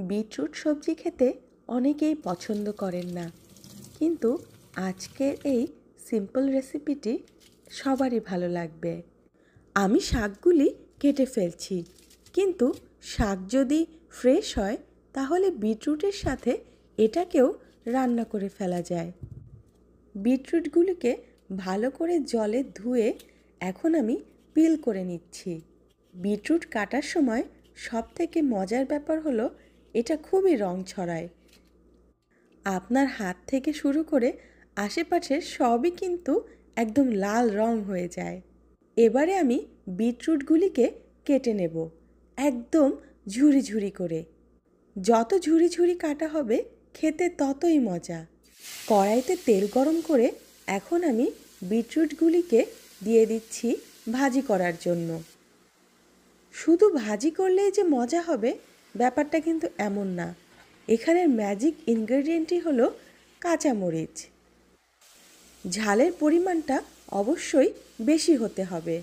Beetroot সবজি খেতে অনেকেই পছন্দ করেন না, কিন্তু আজকের এই সিম্পল রেসিপিটি সবারই ভালো লাগবে। আমি শাকগুলি কেটে ফেলছি, কিন্তু শাক যদি ফ্রেশ হয় তাহলে বিটরুটের সাথে এটাকেও রান্না করে ফেলা যায়। বিটরুটগুলিকে ভালো করে জলে ধুয়ে এখন আমি পিল করে নিচ্ছি। বিটরুট কাটার সময় সবথেকে মজার ব্যাপার হলো এটা খুবই রং ছড়ায়। আপনার হাত থেকে শুরু করে আশেপাশের সবই কিন্তু একদম লাল রং হয়ে যায়। এবারে আমি বিটরুটগুলিকে কেটে নেব একদম ঝুরি ঝুরি করে। যত ঝুরি ঝুরি কাটা হবে খেতে ততই মজা। কড়াইতে তেল গরম করে এখন আমি বিটরুটগুলিকে দিয়ে দিচ্ছি ভাজি করার জন্য। শুধু ভাজি করলেই যে মজা হবে ব্যাপারটা কিন্তু এমন না। এখানের ম্যাজিক ইনগ্রেডিয়েন্টই হলো কাঁচামরিচ। ঝালের পরিমাণটা অবশ্যই বেশি হতে হবে।